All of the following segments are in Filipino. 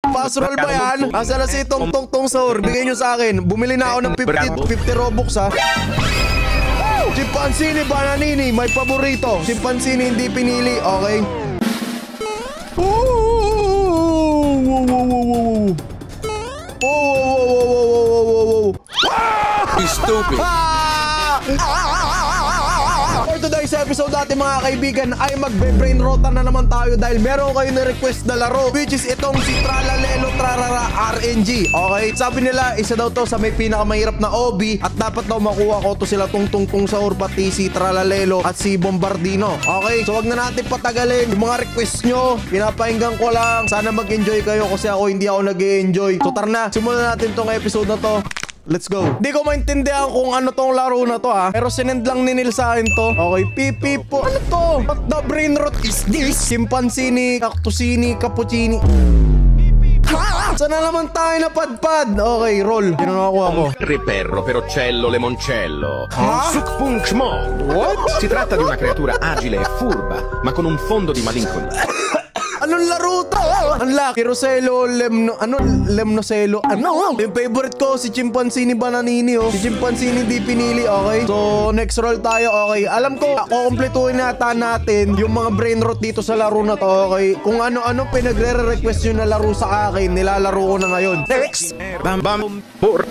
Pass roll ba yan? Asa na si Tong Sahur? Bigay nyo sa akin. Bumili na ako ng 50 Robux ha. Chimpanzini Bananini, may paborito. Chimpanzini hindi pinili, okay? Stupid. For today's episode natin mga kaibigan ay magbe-brain rota na naman tayo dahil meron kayo na-request na laro which is itong si Tralalelo Trarara RNG. Okay? Sabi nila isa daw to sa may pinakamahirap na OB at dapat daw makuha ko to sila Tong Sahur pati si Tralalelo at si Bombardino. Okay? So wag na natin patagalin yung mga request nyo. Pinapahinggan ko lang. Sana mag-enjoy kayo kasi ako hindi ako nag-enjoy. So tara na, simulan natin tong episode na to. Let's go. Di ko maintindihan kung ano tong laro na to ha. Pero sinend lang ni Nil sa akin to. Okay, pipi po. Ano to? What the brain rot is this? Chimpanzini, cactusini, cappuccini. Ha! Sana naman tayo napadpad. Okay, roll. Yun ang nakuha ko. Riperro, perocello, lemoncello. Ha? Sukpunkshmo. What? Si tratta di una creatura agile e furba, ma con un fondo di malinconia. Anong laro to? Unlock. Kiroselo, lemnoselo. Ano? Yung favorite ko, si Chimpanzini Bananini, oh. Si Chimpanzini di pinili, okay? So, next roll tayo, okay? Alam ko, kukumpletuhin nata natin yung mga brain rot dito sa laro na to, okay? Kung ano-ano pinagre-request nyo na laro sa akin, nilalaro ko na ngayon. Next! Bam bam pur.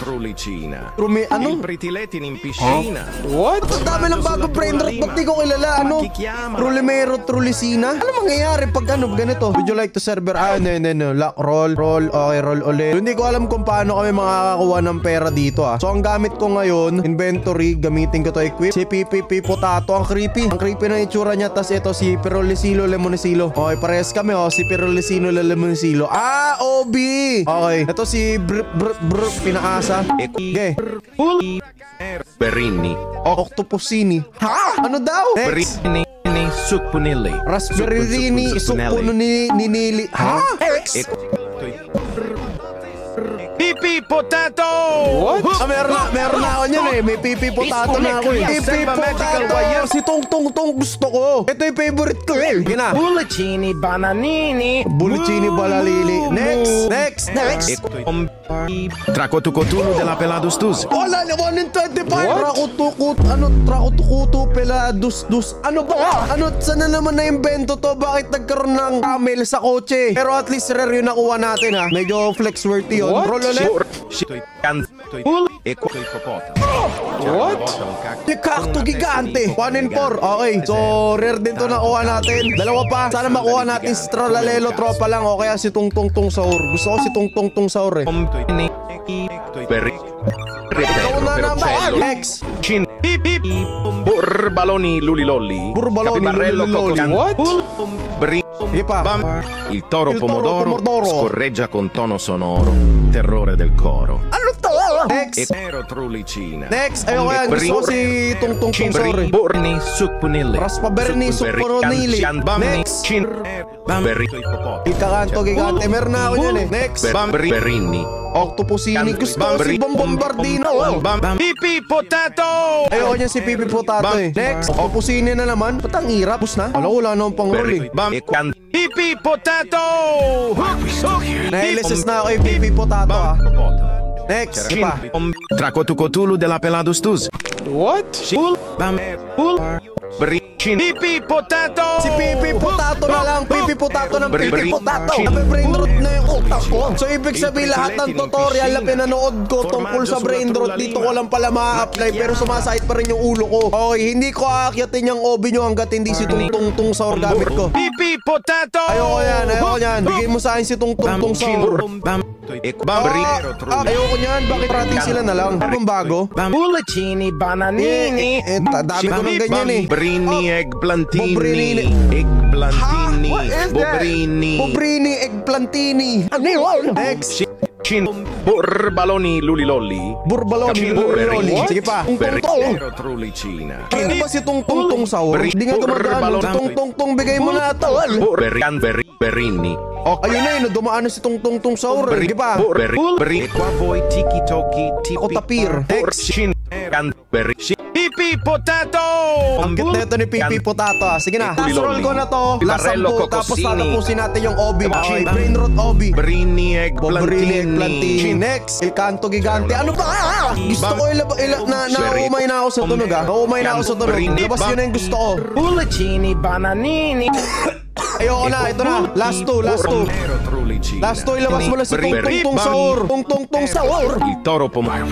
Trulicina. Ano? Pritiletin in piscina. What? Ang dami ng bago brain rot. Ba't di ko kilala? Ano? Trulimero, Trulicina? Ano mangyayari pag ganito? Would you like to server? No. Lock, roll. Okay, roll ulit. So, hindi ko alam kung paano kami makakakuha ng pera dito So, ang gamit ko ngayon, inventory, gamitin ko to equip. Si PPP Potato. Ang creepy. Ang creepy ng itsura niya. Tas ito si Pirolicilo Lemonicilo. Okay, parehas kami Si Pirolicino Lemonicilo. OB! Okay. Ito si Pinaasa. Okay. Berrini. Octopusini. Ha? Ano daw? Next. Berrini Sukpunili. Raspberry Sukpunili. Ha? X. Pipi Potato! What? Meron na ako niyan May pipi potato na ako Pipi potato! Si Tong gusto ko. Ito yung favorite ko Gina. Bulicini Bananini. Bulicini Balalili. Next. Tracotucotulu della Peladustus. Wala na 1 in 25. Tracotucutu Peladustus. Ano ba? Sana naman na-invento to? Bakit nagkaroon ng camel sa kotse? Pero at least rare yung nakuha natin Medyo flex-worthy yun. Roll ulit. What? Yung cacto gigante. 1 in 4. Okay. So, rare din to nakuha natin. Dalawa pa. Sana makuha natin si Tralalelo tropa lang o kaya si Tong Sahur. Gusto ko si Tong Sahur Ikaw na naman. Next. Burbaloni Lulilolli. What? Il toro pomodoro scorreggia con tono sonoro. Terrore del coro. Ano to? Next. Trulicina. Next. Ayoko yan. Gusto ko si Tong Sahur Borni Sukpunili. Raspaberni Sukpunili. Next. Ikakanto gigante. Meron na ako yan Next. Berrini. Octopusini. Gusto ko si Bombardino. Pipi Potato! Ayoko niya si Pipi Potato Next. Octopusini na naman. Ba't ang hirap? Bus na? Wala naman pang roll Pipi Potato! Nailisis na ako Pipi Potato Next. Ipa. Tracotucotulu della Peladustus. What? Pipi Potato! Si Pipi Potato na lang. Pipi Potato ng Pipi Potato. Nabe-brain rot na yung utak ko. So ibig sabihin lahat ng tutorial na pinanood ko tungkol sa brain rot dito ko lang pala ma-apply pero sumasakit pa rin yung ulo ko. Okay, hindi ko aakyatin yung OB nyo hanggat hindi si Tong Sahur gamit ko. Pipi Potato! Ayoko yan. Bigay mo sa akin si Tong Sahur. Ayoko niyan. Bakit rating sila na lang? Anong bago? Bulicini Bananini. Dami ko ng ganyan Bobrini Eggplantini. Eggplantini. Bobrini Eggplantini. Ano yun? Next. Burbaloni Lulilolli. Sige pa. Trulicina. Ano ba si Tong Sahur? Hindi nga dumadaan. Tong bigay mo na ito. Berrini. Ayun na dumaan na si Tong Sahur. Sige pa. Qua voi tiki toki tipi. Ako tapir. Next. Pipi Pipi Potato! Ang cute na ito ni Pipi Potato ah. Sige na, last roll ko na to. Last Piparello 10, tapos Cocosini. tatapusin natin yung Obi. Okay, Chibam. Brain Rot Obi. Brini Bombrini, Eggplantini. Plantini. Next, Il Canto Gigante. Ano ba? Gusto ko naumay na ako sa tunog ah. Naumay na ako sa tunog. Labas yun na yung gusto ko. Pulicini, bananini. Ayoko na, ito na. Last two. Last two, ilabas mo lang si Tungtungtung Saur. Tungtungtung Saur. Il toro pomar.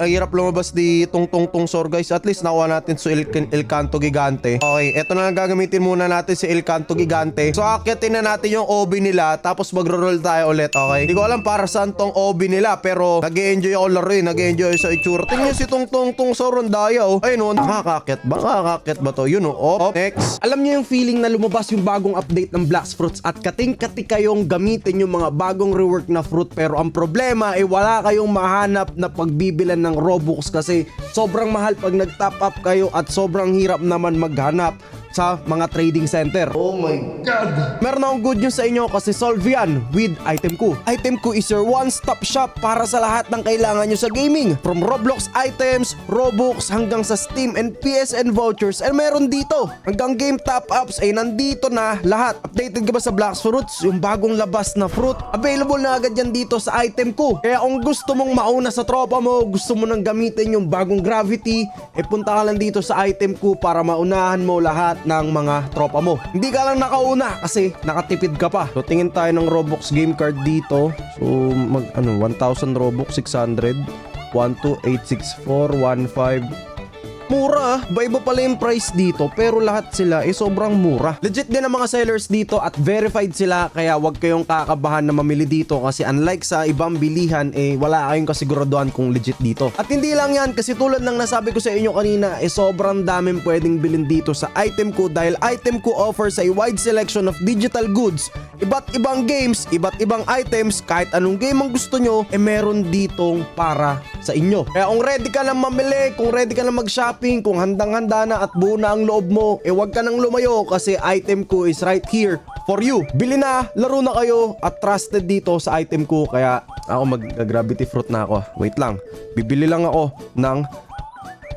Ang hirap lumabas di Tungtungtung Saur guys. At least nakuha natin si Il Canto Gigante. Okay, ito na lang gagamitin muna natin si Il Canto Gigante. So akyatin na natin yung OB nila. Tapos magro-roll tayo ulit. Okay, hindi ko alam para saan tong OB nila. Pero nag-e-enjoy ako laro eh. Nag-e-enjoy sa itsura. Tingnan si Tungtungtung Saur. Ang daya oh. Ayun oh, nakakakyat ba? Nakakakyat ba to? Yun oh. Next. Alam niyo yung feeling na lumabas yung bagong update ng Blast Fruits at kating-kati kayong gamitin yung mga bagong rework na fruit, pero ang problema ay wala kayong mahanap na pagbibilan ng Robux kasi sobrang mahal pag nag-top up kayo at sobrang hirap naman maghanap sa mga trading center. Oh my God! Meron akong good news sa inyo kasi solve yan with Itemku. Itemku is your one-stop shop para sa lahat ng kailangan nyo sa gaming. From Roblox items, Robux, hanggang sa Steam and PSN vouchers ay meron dito. Hanggang game top-ups ay nandito na lahat. Updated ka ba sa Blast Fruits? Yung bagong labas na fruit? Available na agad yan dito sa Itemku. Kaya kung gusto mong mauna sa tropa mo, gusto mo nang gamitin yung bagong Gravity, punta ka lang dito sa Itemku para maunahan mo lahat ng mga tropa mo. Hindi ka lang nakauna kasi nakatipid ka pa. So tingin tayo ng Robux game card dito. So 1,000 Robux, 600, 1286415. Mura, iba pala yung price dito pero lahat sila sobrang mura. Legit din ang mga sellers dito at verified sila kaya wag kayong kakabahan na mamili dito kasi unlike sa ibang bilihan wala kayong kasiguraduhan kung legit dito. At hindi lang yan kasi tulad ng nasabi ko sa inyo kanina sobrang daming pwedeng bilhin dito sa Itemku dahil Itemku offers a wide selection of digital goods. Iba't ibang games, iba't ibang items, kahit anong game ang gusto nyo meron ditong para sa inyo. Kaya kung ready ka lang mamili, kung ready ka lang mag-shopping, kung handang-handa na at buo na ang loob mo, wag ka nang lumayo kasi Itemku is right here for you. Bili na, laro na kayo at trusted dito sa Itemku. Kaya ako mag-gravity fruit na ako. Wait lang, bibili lang ako ng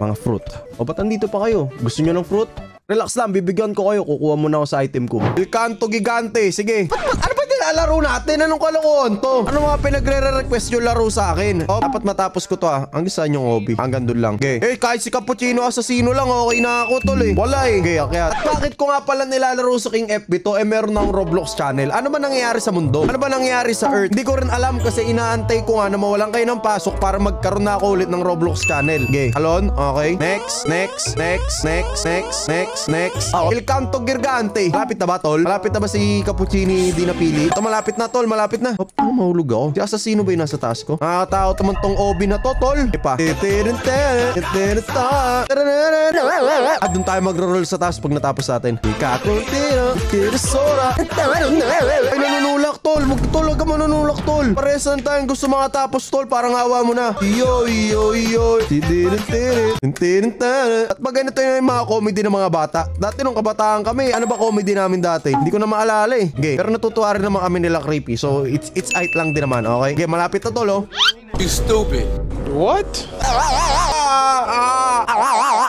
mga fruit. O ba't andito pa kayo? Gusto nyo ng fruit? Relax lang, bibigyan ko kayo. Kukuha muna ako sa Itemku. Il Canto Gigante, sige. Ano ba nilalaro natin? Anong kalokohan to? Ano mga pinagre-request yung laro sa akin? Oh, dapat matapos ko to ah. Ang gusto yung hobby. Hanggang doon lang. Okay. Kahit si Cappuccino Assassino lang, okay na ako tol eh. Wala eh. Okay, okay. At bakit ko nga pala nilalaro sa King FB to? Meron ng Roblox channel. Ano ba nangyayari sa mundo? Ano ba nangyayari sa Earth? Hindi ko rin alam kasi inaantay ko nga na mawalan kayo ng pasok para magkaroon na ako ulit ng Roblox channel. Okay. Alon? Okay. Next. Oh, Il Canto Gigante. Malapit na ba, tol? Malapit na ba si Cappuccini di napili? Ito, malapit na, tol. Malapit na. Ano, mahulog ako. Si Assassino ba yung nasa taas ko? Nakakatakot naman tong OB na to, tol. Pa. At doon tayo magro-roll sa taas pag natapos natin. Ay, nanunulak, tol. Tol, huwag ka manunulak, tol. Parehas lang tayong gusto makatapos, tol. Parang awa mo na. Yo. At pag ganito yung mga comedy ng mga bata. Dati nung kabataan kami, ano ba comedy namin dati? Hindi ko na maalala eh. Okay. Pero natutuwa rin naman kami nila creepy. So it's height lang din naman, okay? Okay, malapit na tol, oh. You stupid. What?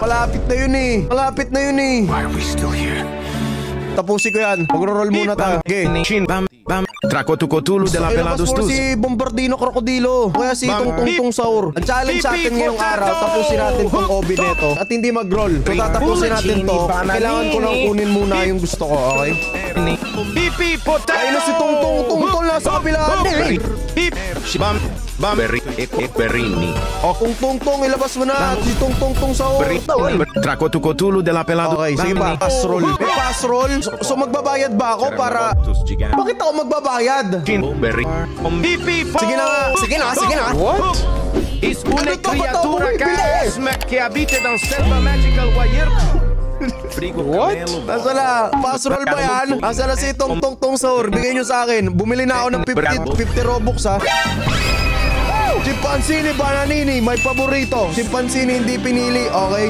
Malapit na yun eh. Malapit na yun eh. Why are we still here? Tapusin ko yan. Mag-roll muna tayo. Okay. Tracotucotulu de la Ilabas mo Peladustus. si Bombardino Krokodilo. Kaya si Tungtungtung Saur. Ang challenge sa atin ngayong araw, tapusin natin tong OB neto at hindi mag-roll. So tatapusin natin to. Kailangan ko lang kunin muna yung gusto ko, okay? Pipi Potato. Ayun na si Tungtungtung Tol nasa kabilaan. Berrini. Tungtungtung, ilabas mo na. Si Tungtungtung Saur. Tracotucotulu de la Peladustus. Okay, sige pa. Pass roll. May pass roll. So magbabayad ba ako para... Bakit ako magbabayad? Pipi Sige na nga. Sige na. What? Es una Ano to? Ba't ako criatura bumibili? carisma que habita dans selva magical wire. Frigo What? camelo. Nasa na? Pass roll ba yan? Nasa na si Tungtungtung Saur? Bigay nyo sa akin. Bumili na ako ng 50 Robux ha. Chimpanzini Bananini, may paborito. Chimpanzini hindi pinili, okay?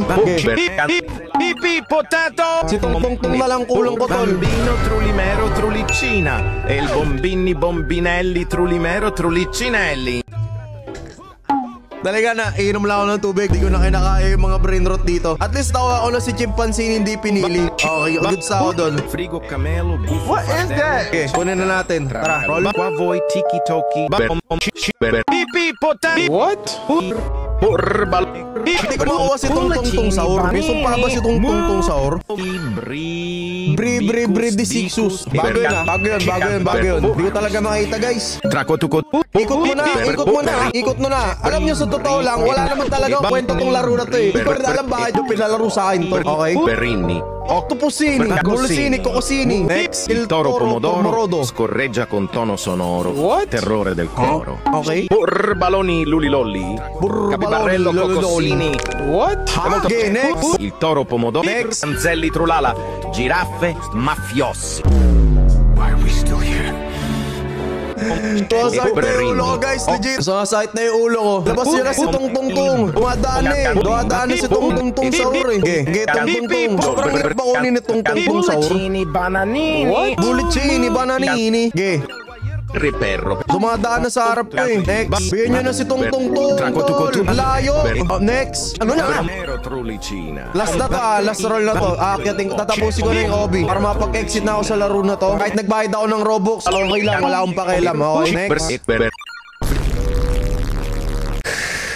Pipi Potato. Si Tungtungtung na lang kulang ko, tol. Bambino Trulimero Trulicina. E il Bombini Bombinelli Trulimero Trulicinelli. Talaga na, inom lang ako ng tubig. Di ko na kinakaya yung mga brain rot dito. At least nakuha ko na si chimpanzee hindi pinili. Okay, good sa ako doon. Frigo camelo, buffo. What is that? Okay, kunin na natin. Tara, roll. Qua voi tiki toki. Pipi potati. What? Hindi ko makuha si Tungtong Saur. May sumpa ba si Tungtong Saur? Bri di Sixus. Bago yun. Hindi ko talaga makita, guys. Ikot mo na. Alam nyo, sa totoo lang, wala naman talaga kwento tong laro na to eh. Hindi ko rin alam bakit yung pinalaro sa akin to. Okay? Berrini. Octopusini, Bulusini, Cocosini. Next, Il toro pomodoro scorreggia con tono sonoro. What? Terrore del coro. Okay. Burbaloni lulilolli. Capibarello cocosini. What? Okay, next. Il toro pomodoro. Next. Anzelli trulala. Giraffe mafiosi. Sumasakit na yung ulo ko, guys, legit. Sumasakit na yung ulo ko. Labas yun na si Tungtong. Dumadaan na si Tungtong Saur eh. Okay, Tungtong. Sobrang hirap ba kunin ni Tungtong Saur? Bananini. What? Bulicini, bananini. Okay. Riperro. Dumadaan na sa harap ko eh. Next. Bigyan nyo na si Tungtong. Layo. Next. Ano na? Nero trulicina. Last na to last roll na to. Tatapusin ko na yung obi para mapag-exit na ako sa laro na to. Kahit nagbayad ako ng Robux, okay lang, wala akong pakialam. Okay, next.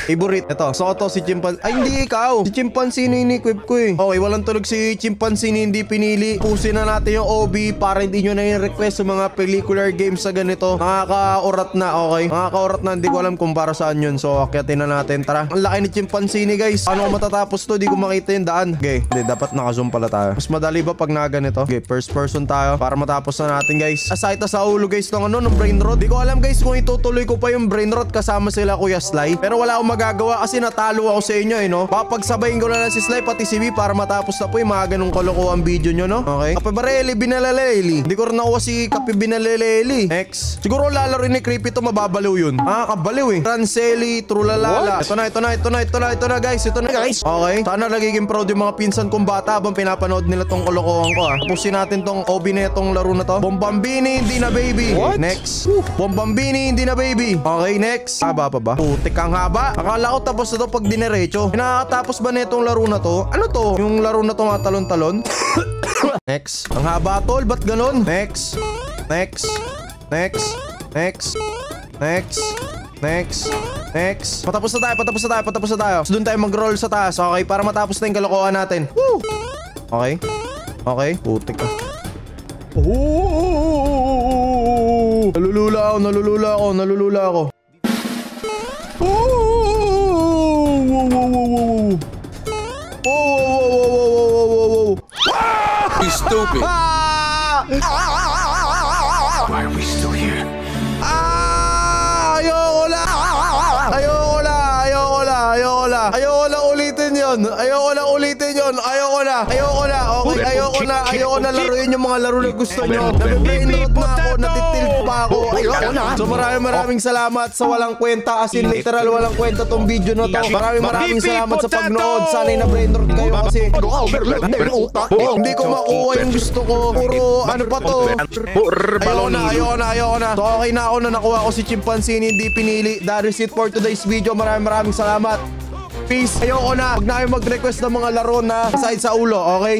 Favorite. Ito. So, ito si Chimpanzee. Ay, hindi ikaw. Si Chimpanzee na ini-equip ko eh. Okay, walang tulog si Chimpanzee na hindi pinili. Pusin na natin yung OB para hindi nyo na yung request sa mga pellicular games sa ganito. Nakaka-urat na, okay? Nakaka-urat na. Hindi ko alam kung para saan yun. So, akyatin na natin. Tara. Ang laki ni Chimpanzee ni, guys. Paano ko matatapos to? Di ko makita yung daan. Okay. Hindi, dapat naka-zoom pala tayo. Mas madali ba pag naganito? Okay, first person tayo para matapos na natin, guys. Aside sa ulo, guys, ng brain rot. Di ko alam, guys, kung itutuloy ko pa yung brain rot kasama sila Kuya Sly. Pero wala akong magagawa kasi natalo ako sa inyo eh, no? Papagsabayin ko na lang si Sly pati si B para matapos na po yung mga ganong kalokohan video nyo, no? Okay? Kapibarelli, Binalaleli. Hindi ko rin nakuha si Kapi Binalaleli. Next. Siguro lalaro ni Creepy to, mababaliw yun. Kabaliw eh. Franceli, Trulalala. Ito na guys. Okay. Sana nagiging proud yung mga pinsan kong bata habang pinapanood nila tong kalokohan ko Tapusin natin tong OB na itong laro na to. Bombambini, hindi na baby. What? Next. Bombambini, hindi na baby. Okay, next. Haba pa ba? Putik ang haba. Akala ko tapos na to pag dinerecho. Nakakatapos ba na itong laro na to? Ano to? Yung laro na to nga talon-talon? Next. Ang haba tol, ba't ganun? Next. Patapos na tayo. So doon tayo mag-roll sa taas, okay? Para matapos na yung kalokohan natin. Woo! Okay. Putik ka. Nalulula ako. You stupid. Why are we still here? Ayoko na ulitin yun. Okay, ayoko na laruin yung mga laro na gusto nyo. Nabibrain rot na ako, natitilp pa ako. So maraming salamat sa walang kwenta. As in literal walang kwenta tong video na to. Maraming salamat sa pagnood. Sana'y na brain rot kayo kasi hindi ko makuha yung gusto ko. Puro ano pa to. Ayoko na. So okay na ako na nakuha ko si Chimpanzee hindi pinili. That is it for today's video. Maraming salamat. Peace. Ayoko na. Huwag na kayo mag-request ng mga laro na aside sa ulo, okay?